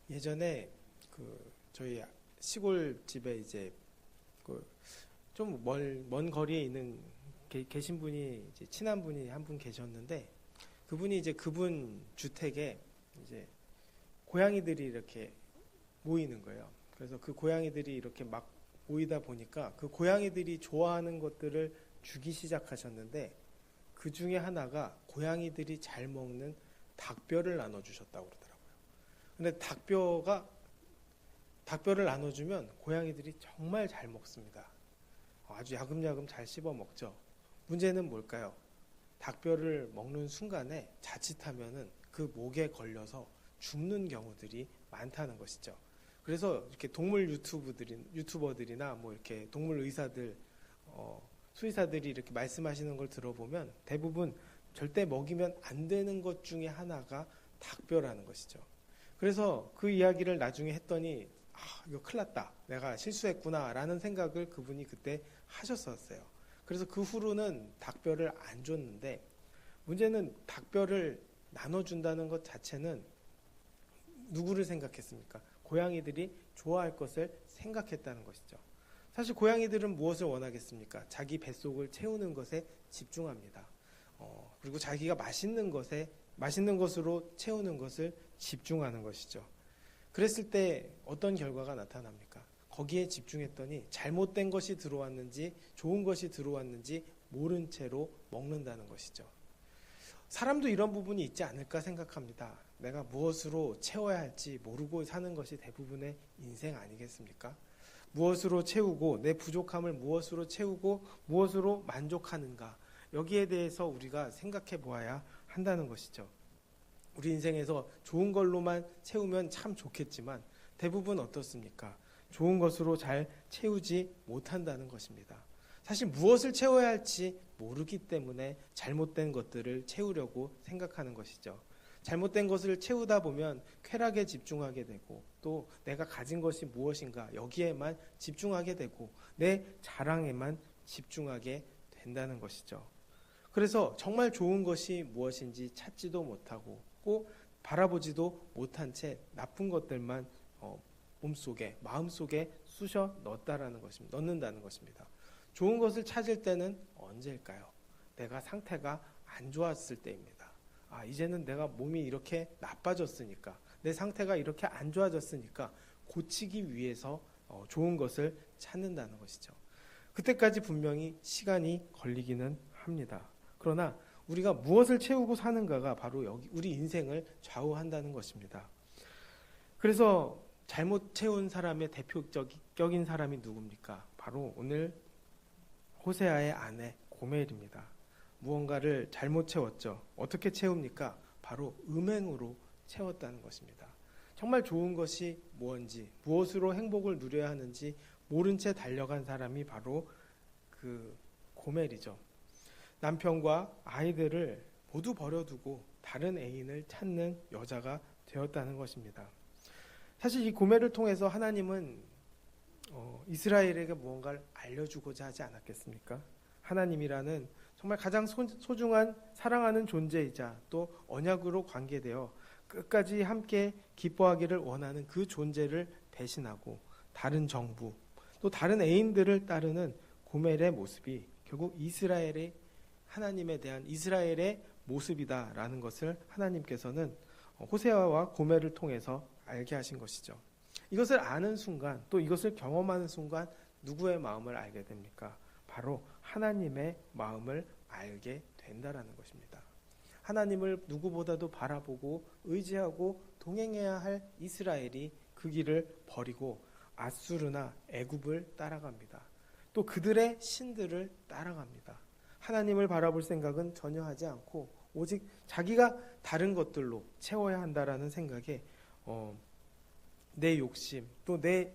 예전에 저희 시골 집에 이제 좀 먼 거리에 있는 계신 분이 이제 친한 분이 한 분 계셨는데, 그분이 이제 그분 주택에 이제 고양이들이 이렇게 모이는 거예요. 그래서 그 고양이들이 이렇게 막 모이다 보니까 그 고양이들이 좋아하는 것들을 주기 시작하셨는데, 그 중에 하나가 고양이들이 잘 먹는 닭뼈를 나눠주셨다고 그러더라고요. 근데 닭뼈를 나눠주면 고양이들이 정말 잘 먹습니다. 아주 야금야금 잘 씹어 먹죠. 문제는 뭘까요? 닭뼈를 먹는 순간에 자칫하면은 그 목에 걸려서 죽는 경우들이 많다는 것이죠. 그래서 이렇게 동물 유튜버들이나 뭐 이렇게 동물 의사들, 수의사들이 이렇게 말씀하시는 걸 들어보면 대부분 절대 먹이면 안 되는 것 중에 하나가 닭뼈라는 것이죠. 그래서 그 이야기를 나중에 했더니, 이거 큰일 났다, 내가 실수했구나 라는 생각을 그분이 그때 하셨었어요. 그래서 그 후로는 닭뼈를 안 줬는데, 문제는 닭뼈를 나눠준다는 것 자체는 누구를 생각했습니까? 고양이들이 좋아할 것을 생각했다는 것이죠. 사실 고양이들은 무엇을 원하겠습니까? 자기 뱃속을 채우는 것에 집중합니다. 그리고 자기가 맛있는 것으로 채우는 것을 집중하는 것이죠. 그랬을 때 어떤 결과가 나타납니까? 거기에 집중했더니 잘못된 것이 들어왔는지 좋은 것이 들어왔는지 모른 채로 먹는다는 것이죠. 사람도 이런 부분이 있지 않을까 생각합니다. 내가 무엇으로 채워야 할지 모르고 사는 것이 대부분의 인생 아니겠습니까? 무엇으로 채우고, 내 부족함을 무엇으로 채우고 무엇으로 만족하는가, 여기에 대해서 우리가 생각해 보아야 한다는 것이죠. 우리 인생에서 좋은 걸로만 채우면 참 좋겠지만 대부분 어떻습니까? 좋은 것으로 잘 채우지 못한다는 것입니다. 사실 무엇을 채워야 할지 모르기 때문에 잘못된 것들을 채우려고 생각하는 것이죠. 잘못된 것을 채우다 보면 쾌락에 집중하게 되고, 또 내가 가진 것이 무엇인가 여기에만 집중하게 되고, 내 자랑에만 집중하게 된다는 것이죠. 그래서 정말 좋은 것이 무엇인지 찾지도 못하고 꼭 바라보지도 못한 채 나쁜 것들만 마음속에 쑤셔 넣는다는 것입니다. 좋은 것을 찾을 때는 언제일까요? 내가 상태가 안 좋았을 때입니다. 이제는 내가 몸이 이렇게 나빠졌으니까, 내 상태가 이렇게 안 좋아졌으니까 고치기 위해서 좋은 것을 찾는다는 것이죠. 그때까지 분명히 시간이 걸리기는 합니다. 그러나 우리가 무엇을 채우고 사는가가 바로 우리 인생을 좌우한다는 것입니다. 그래서 잘못 채운 사람의 대표적인 사람이 누굽니까? 바로 오늘 호세아의 아내 고멜입니다. 무언가를 잘못 채웠죠. 어떻게 채웁니까? 바로 음행으로 채웠다는 것입니다. 정말 좋은 것이 무엇인지, 무엇으로 행복을 누려야 하는지 모른 채 달려간 사람이 바로 그 고멜이죠. 남편과 아이들을 모두 버려두고 다른 애인을 찾는 여자가 되었다는 것입니다. 사실 이 고멜을 통해서 하나님은 이스라엘에게 무언가를 알려주고자 하지 않았겠습니까? 하나님이라는 정말 가장 소중한 사랑하는 존재이자 또 언약으로 관계되어 끝까지 함께 기뻐하기를 원하는 그 존재를 배신하고 다른 정부, 또 다른 애인들을 따르는 고멜의 모습이 결국 하나님에 대한 이스라엘의 모습이다라는 것을 하나님께서는 호세아와 고멜을 통해서 알게 하신 것이죠. 이것을 아는 순간, 또 이것을 경험하는 순간 누구의 마음을 알게 됩니까? 바로 하나님의 마음을 알게 된다라는 것입니다. 하나님을 누구보다도 바라보고 의지하고 동행해야 할 이스라엘이 그 길을 버리고 아수르나 애굽을 따라갑니다. 또 그들의 신들을 따라갑니다. 하나님을 바라볼 생각은 전혀 하지 않고 오직 자기가 다른 것들로 채워야 한다라는 생각에 내 욕심, 또 내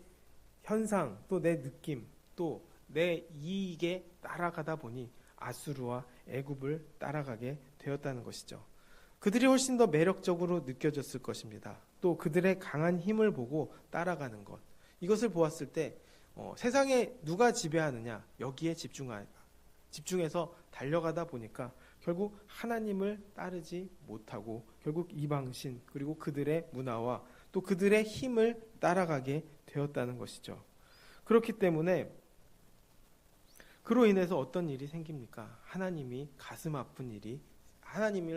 현상, 또 내 느낌, 또 내 이익에 따라가다 보니 아수르와 애굽을 따라가게 되었다는 것이죠. 그들이 훨씬 더 매력적으로 느껴졌을 것입니다. 또 그들의 강한 힘을 보고 따라가는 것, 이것을 보았을 때 세상에 누가 지배하느냐, 여기에 집중해서 달려가다 보니까 결국 하나님을 따르지 못하고 결국 이방신, 그리고 그들의 문화와 또 그들의 힘을 따라가게 되었다는 것이죠. 그렇기 때문에 그로 인해서 어떤 일이 생깁니까? 하나님을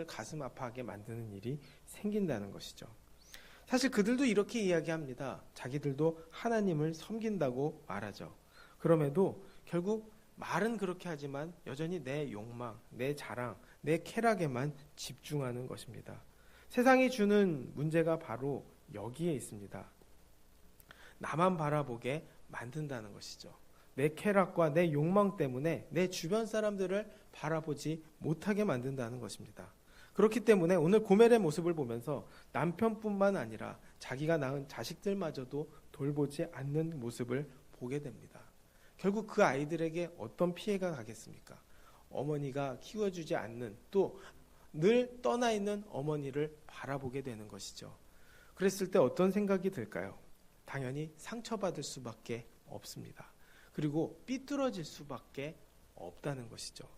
가슴 아파하게 만드는 일이 생긴다는 것이죠. 사실 그들도 이렇게 이야기합니다. 자기들도 하나님을 섬긴다고 말하죠. 그럼에도 결국 말은 그렇게 하지만 여전히 내 욕망, 내 자랑, 내 쾌락에만 집중하는 것입니다. 세상이 주는 문제가 바로 여기에 있습니다. 나만 바라보게 만든다는 것이죠. 내 쾌락과 내 욕망 때문에 내 주변 사람들을 바라보지 못하게 만든다는 것입니다. 그렇기 때문에 오늘 고멜의 모습을 보면서 남편뿐만 아니라 자기가 낳은 자식들마저도 돌보지 않는 모습을 보게 됩니다. 결국 그 아이들에게 어떤 피해가 가겠습니까? 어머니가 키워주지 않는, 또 늘 떠나 있는 어머니를 바라보게 되는 것이죠. 그랬을 때 어떤 생각이 들까요? 당연히 상처받을 수밖에 없습니다. 그리고 삐뚤어질 수밖에 없다는 것이죠.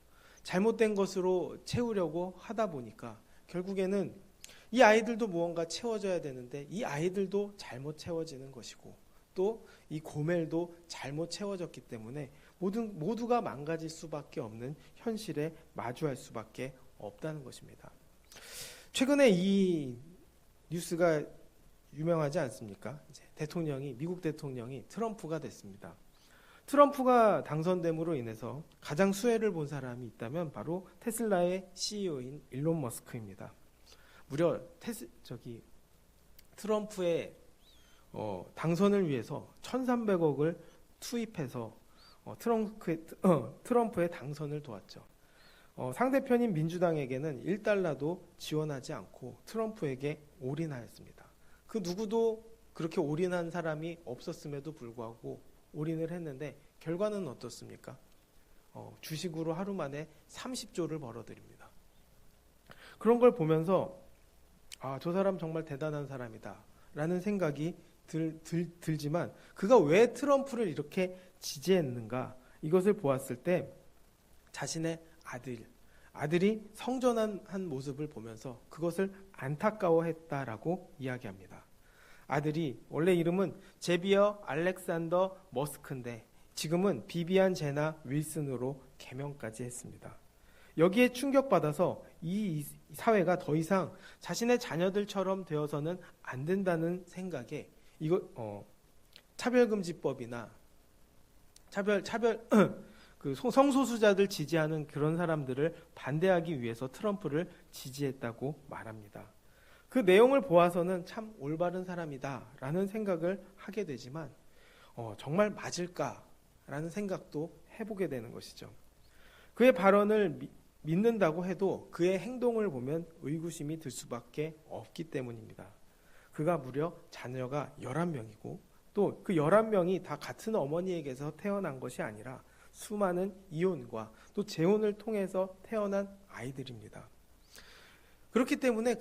잘못된 것으로 채우려고 하다 보니까 결국에는 이 아이들도 무언가 채워져야 되는데 이 아이들도 잘못 채워지는 것이고, 또 이 고멜도 잘못 채워졌기 때문에 모두가 망가질 수밖에 없는 현실에 마주할 수밖에 없다는 것입니다. 최근에 이 뉴스가 유명하지 않습니까? 이제 미국 대통령이 트럼프가 됐습니다. 트럼프가 당선됨으로 인해서 가장 수혜를 본 사람이 있다면 바로 테슬라의 CEO인 일론 머스크입니다. 무려 트럼프의 당선을 위해서 1,300억을 투입해서 트럼프의 당선을 도왔죠. 상대편인 민주당에게는 1달러도 지원하지 않고 트럼프에게 올인하였습니다. 그 누구도 그렇게 올인한 사람이 없었음에도 불구하고 올인을 했는데 결과는 어떻습니까? 주식으로 하루 만에 30조를 벌어들입니다. 그런 걸 보면서 저 사람 정말 대단한 사람이다 라는 생각이 들지만 그가 왜 트럼프를 이렇게 지지했는가, 이것을 보았을 때 자신의 아들이 성전한 모습을 보면서 그것을 안타까워했다라고 이야기합니다. 아들이 원래 이름은 제비어 알렉산더 머스크인데 지금은 비비안 제나 윌슨으로 개명까지 했습니다. 여기에 충격받아서 이 사회가 더 이상 자신의 자녀들처럼 되어서는 안 된다는 생각에 차별금지법이나 그 성소수자들 지지하는 그런 사람들을 반대하기 위해서 트럼프를 지지했다고 말합니다. 그 내용을 보아서는 참 올바른 사람이다라는 생각을 하게 되지만 정말 맞을까라는 생각도 해보게 되는 것이죠. 그의 발언을 믿는다고 해도 그의 행동을 보면 의구심이 들 수밖에 없기 때문입니다. 그가 무려 자녀가 11명이고 또 그 11명이 다 같은 어머니에게서 태어난 것이 아니라 수많은 이혼과 또 재혼을 통해서 태어난 아이들입니다. 그렇기 때문에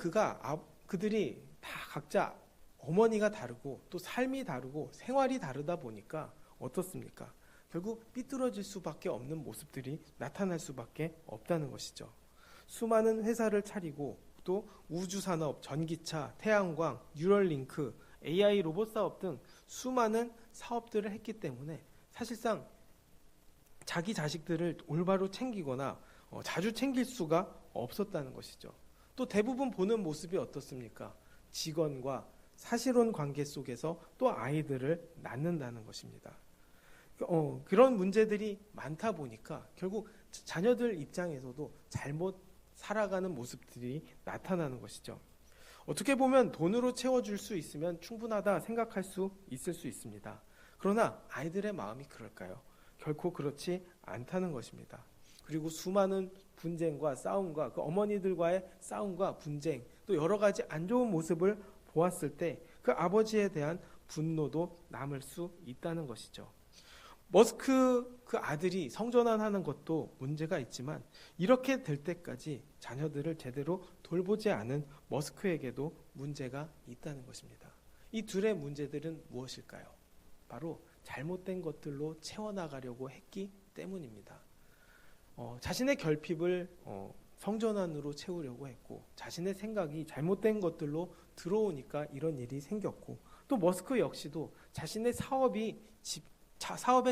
그들이 다 각자 어머니가 다르고 또 삶이 다르고 생활이 다르다 보니까 어떻습니까? 결국 삐뚤어질 수밖에 없는 모습들이 나타날 수밖에 없다는 것이죠. 수많은 회사를 차리고 또 우주산업, 전기차, 태양광, 뉴럴링크, AI 로봇 사업 등 수많은 사업들을 했기 때문에 사실상 자기 자식들을 올바로 챙기거나 자주 챙길 수가 없었다는 것이죠. 또 대부분 보는 모습이 어떻습니까? 직원과 사실혼 관계 속에서 또 아이들을 낳는다는 것입니다. 그런 문제들이 많다 보니까 결국 자녀들 입장에서도 잘못 살아가는 모습들이 나타나는 것이죠. 어떻게 보면 돈으로 채워줄 수 있으면 충분하다 생각할 수 있을 수 있습니다. 그러나 아이들의 마음이 그럴까요? 결코 그렇지 않다는 것입니다. 그리고 수많은 분쟁과 싸움과 그 어머니들과의 싸움과 분쟁, 또 여러 가지 안 좋은 모습을 보았을 때 그 아버지에 대한 분노도 남을 수 있다는 것이죠. 머스크 그 아들이 성전환하는 것도 문제가 있지만 이렇게 될 때까지 자녀들을 제대로 돌보지 않은 머스크에게도 문제가 있다는 것입니다. 이 둘의 문제들은 무엇일까요? 바로 잘못된 것들로 채워나가려고 했기 때문입니다. 자신의 결핍을 성전 안으로 채우려고 했고, 자신의 생각이 잘못된 것들로 들어오니까 이런 일이 생겼고, 또 머스크 역시도 자신의 사업에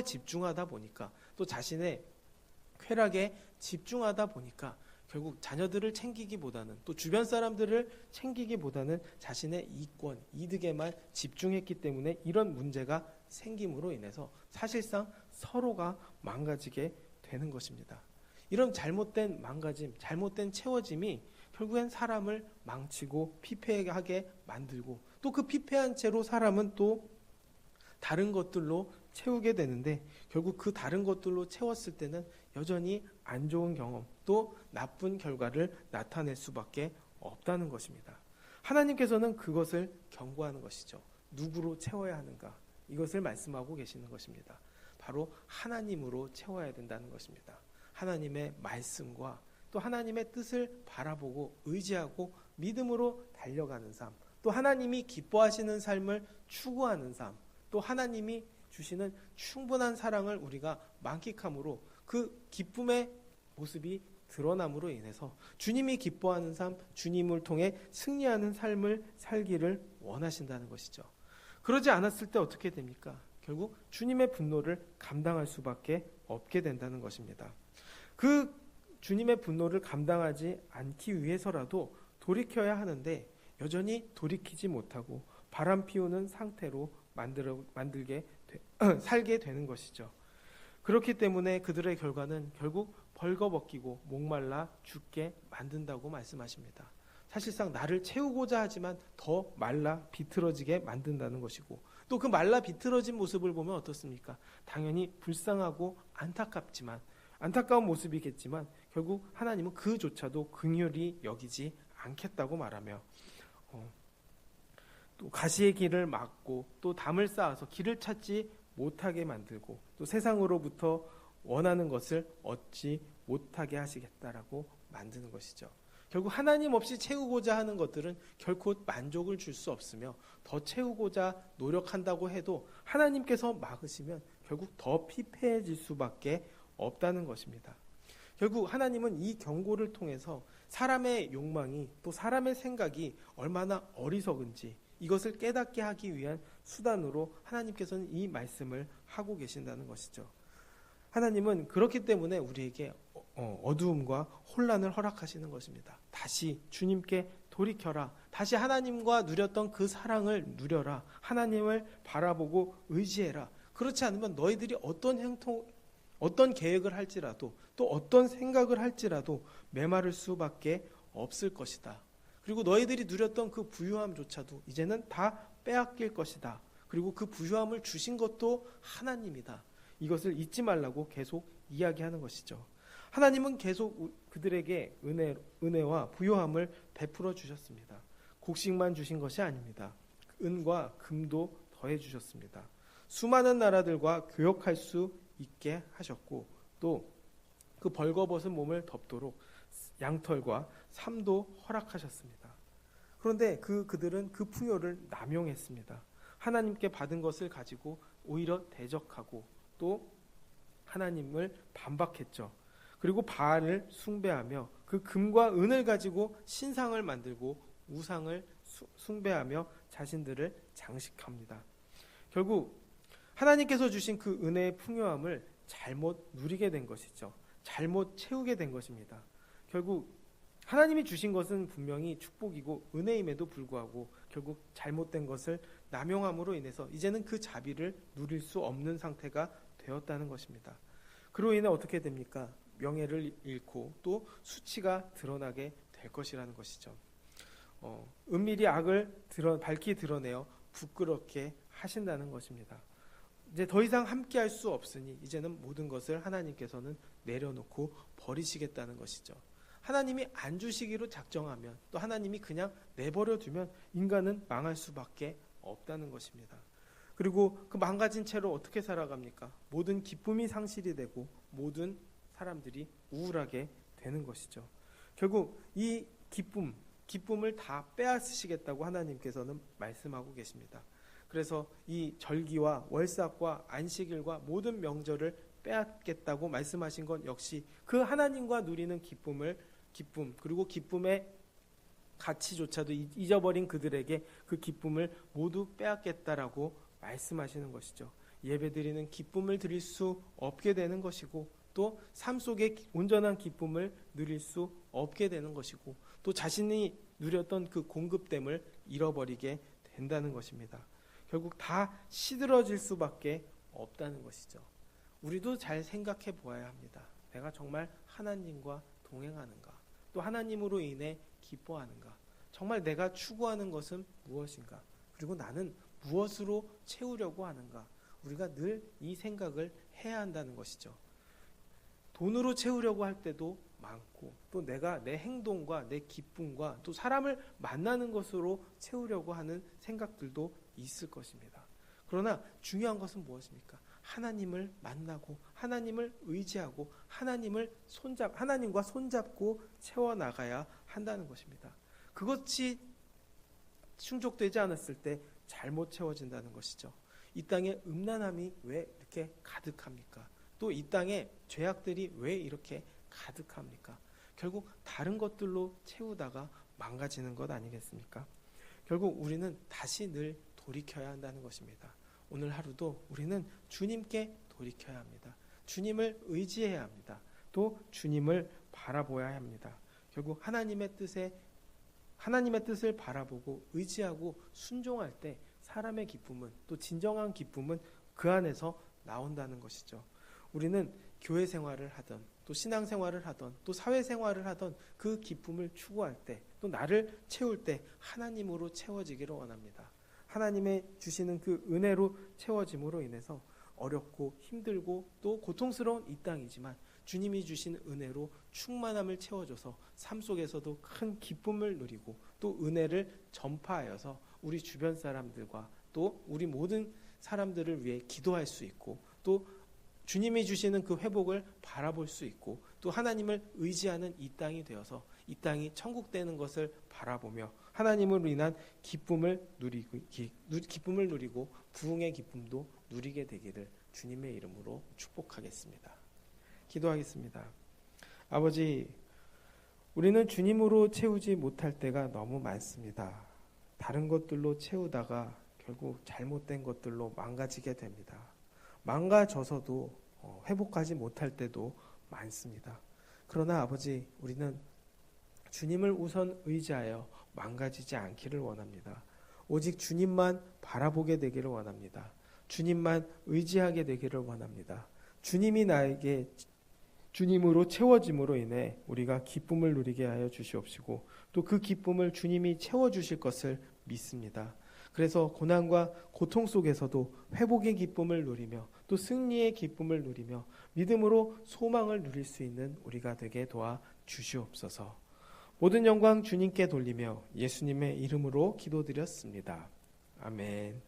집중하다 보니까, 또 자신의 쾌락에 집중하다 보니까 결국 자녀들을 챙기기보다는, 또 주변 사람들을 챙기기보다는 자신의 이권, 이득에만 집중했기 때문에 이런 문제가 생김으로 인해서 사실상 서로가 망가지게 되는 것입니다. 이런 잘못된 망가짐, 잘못된 채워짐이 결국엔 사람을 망치고 피폐하게 만들고, 또 그 피폐한 채로 사람은 또 다른 것들로 채우게 되는데, 결국 그 다른 것들로 채웠을 때는 여전히 안 좋은 경험, 또 나쁜 결과를 나타낼 수밖에 없다는 것입니다. 하나님께서는 그것을 경고하는 것이죠. 누구로 채워야 하는가? 이것을 말씀하고 계시는 것입니다. 바로 하나님으로 채워야 된다는 것입니다. 하나님의 말씀과 또 하나님의 뜻을 바라보고 의지하고 믿음으로 달려가는 삶, 또 하나님이 기뻐하시는 삶을 추구하는 삶, 또 하나님이 주시는 충분한 사랑을 우리가 만끽함으로 그 기쁨의 모습이 드러남으로 인해서 주님이 기뻐하는 삶, 주님을 통해 승리하는 삶을 살기를 원하신다는 것이죠. 그러지 않았을 때 어떻게 됩니까? 결국 주님의 분노를 감당할 수밖에 없게 된다는 것입니다. 그 주님의 분노를 감당하지 않기 위해서라도 돌이켜야 하는데 여전히 돌이키지 못하고 바람 피우는 상태로 살게 되는 것이죠. 그렇기 때문에 그들의 결과는 결국 벌거벗기고 목말라 죽게 만든다고 말씀하십니다. 사실상 나를 채우고자 하지만 더 말라 비틀어지게 만든다는 것이고, 또 그 말라 비틀어진 모습을 보면 어떻습니까? 당연히 불쌍하고 안타까운 모습이겠지만 결국 하나님은 그조차도 긍휼히 여기지 않겠다고 말하며, 또 가시의 길을 막고 또 담을 쌓아서 길을 찾지 못하게 만들고, 또 세상으로부터 원하는 것을 얻지 못하게 하시겠다라고 만드는 것이죠. 결국 하나님 없이 채우고자 하는 것들은 결코 만족을 줄 수 없으며, 더 채우고자 노력한다고 해도 하나님께서 막으시면 결국 더 피폐해질 수밖에 없다는 것입니다. 결국 하나님은 이 경고를 통해서 사람의 욕망이, 또 사람의 생각이 얼마나 어리석은지 이것을 깨닫게 하기 위한 수단으로 하나님께서는 이 말씀을 하고 계신다는 것이죠. 하나님은 그렇기 때문에 우리에게 어두움과 혼란을 허락하시는 것입니다. 다시 주님께 돌이켜라. 다시 하나님과 누렸던 그 사랑을 누려라. 하나님을 바라보고 의지해라. 그렇지 않으면 너희들이 어떤 계획을 할지라도, 또 어떤 생각을 할지라도 메마를 수밖에 없을 것이다. 그리고 너희들이 누렸던 그 부유함조차도 이제는 다 빼앗길 것이다. 그리고 그 부유함을 주신 것도 하나님이다. 이것을 잊지 말라고 계속 이야기하는 것이죠. 하나님은 계속 그들에게 은혜와 부유함을 베풀어 주셨습니다. 곡식만 주신 것이 아닙니다. 은과 금도 더해 주셨습니다. 수많은 나라들과 교역할 수 있게 하셨고, 또 그 벌거벗은 몸을 덮도록 양털과 삼도 허락하셨습니다. 그런데 그들은 그 풍요를 남용했습니다. 하나님께 받은 것을 가지고 오히려 대적하고 또 하나님을 반박했죠. 그리고 바알을 숭배하며 그 금과 은을 가지고 신상을 만들고 우상을 숭배하며 자신들을 장식합니다. 결국 하나님께서 주신 그 은혜의 풍요함을 잘못 누리게 된 것이죠. 잘못 채우게 된 것입니다. 결국 하나님이 주신 것은 분명히 축복이고 은혜임에도 불구하고 결국 잘못된 것을 남용함으로 인해서 이제는 그 자비를 누릴 수 없는 상태가 되었다는 것입니다. 그로 인해 어떻게 됩니까? 명예를 잃고 또 수치가 드러나게 될 것이라는 것이죠. 은밀히 악을 밝히 드러내어 부끄럽게 하신다는 것입니다. 이제 더 이상 함께할 수 없으니 이제는 모든 것을 하나님께서는 내려놓고 버리시겠다는 것이죠. 하나님이 안 주시기로 작정하면, 또 하나님이 그냥 내버려 두면 인간은 망할 수밖에 없다는 것입니다. 그리고 그 망가진 채로 어떻게 살아갑니까? 모든 기쁨이 상실이 되고 모든 사람들이 우울하게 되는 것이죠. 결국 이 기쁨을 다 빼앗으시겠다고 하나님께서는 말씀하고 계십니다. 그래서 이 절기와 월삭과 안식일과 모든 명절을 빼앗겠다고 말씀하신 건 역시 그 하나님과 누리는 기쁨을 기쁨, 그리고 기쁨의 가치조차도 잊어버린 그들에게 그 기쁨을 모두 빼앗겠다라고 말씀하시는 것이죠. 예배드리는 기쁨을 드릴 수 없게 되는 것이고, 또 삶 속에 온전한 기쁨을 누릴 수 없게 되는 것이고, 또 자신이 누렸던 그 공급됨을 잃어버리게 된다는 것입니다. 결국 다 시들어질 수밖에 없다는 것이죠. 우리도 잘 생각해 보아야 합니다. 내가 정말 하나님과 동행하는가? 또 하나님으로 인해 기뻐하는가? 정말 내가 추구하는 것은 무엇인가? 그리고 나는 무엇으로 채우려고 하는가? 우리가 늘 이 생각을 해야 한다는 것이죠. 돈으로 채우려고 할 때도 많고, 또 내가 내 행동과 내 기쁨과 또 사람을 만나는 것으로 채우려고 하는 생각들도 있을 것입니다. 그러나 중요한 것은 무엇입니까? 하나님을 만나고 하나님을 의지하고 하나님과 손잡고 채워나가야 한다는 것입니다. 그것이 충족되지 않았을 때 잘못 채워진다는 것이죠. 이 땅에 음란함이 왜 이렇게 가득합니까? 또 이 땅에 죄악들이 왜 이렇게 가득합니까? 결국 다른 것들로 채우다가 망가지는 것 아니겠습니까? 결국 우리는 다시 늘 돌이켜야 한다는 것입니다. 오늘 하루도 우리는 주님께 돌이켜야 합니다. 주님을 의지해야 합니다. 또 주님을 바라보아야 합니다. 결국 하나님의 뜻을 바라보고 의지하고 순종할 때 사람의 기쁨은, 또 진정한 기쁨은 그 안에서 나온다는 것이죠. 우리는 교회 생활을 하던, 또 신앙 생활을 하던, 또 사회 생활을 하던 그 기쁨을 추구할 때, 또 나를 채울 때 하나님으로 채워지기를 원합니다. 하나님의 주시는 그 은혜로 채워짐으로 인해서 어렵고 힘들고 또 고통스러운 이 땅이지만 주님이 주신 은혜로 충만함을 채워줘서 삶 속에서도 큰 기쁨을 누리고, 또 은혜를 전파하여서 우리 주변 사람들과 또 우리 모든 사람들을 위해 기도할 수 있고, 또 주님이 주시는 그 회복을 바라볼 수 있고, 또 하나님을 의지하는 이 땅이 되어서 이 땅이 천국 되는 것을 바라보며 하나님으로 인한 기쁨을 누리고 부흥의 기쁨도 누리게 되기를 주님의 이름으로 축복하겠습니다. 기도하겠습니다. 아버지, 우리는 주님으로 채우지 못할 때가 너무 많습니다. 다른 것들로 채우다가 결국 잘못된 것들로 망가지게 됩니다. 망가져서도 회복하지 못할 때도 많습니다. 그러나 아버지, 우리는 주님을 우선 의지하여 망가지지 않기를 원합니다. 오직 주님만 바라보게 되기를 원합니다. 주님만 의지하게 되기를 원합니다. 주님이 나에게 주님으로 채워짐으로 인해 우리가 기쁨을 누리게 하여 주시옵시고, 또 그 기쁨을 주님이 채워주실 것을 믿습니다. 그래서 고난과 고통 속에서도 회복의 기쁨을 누리며 또 승리의 기쁨을 누리며 믿음으로 소망을 누릴 수 있는 우리가 되게 도와 주시옵소서. 모든 영광 주님께 돌리며 예수님의 이름으로 기도드렸습니다. 아멘.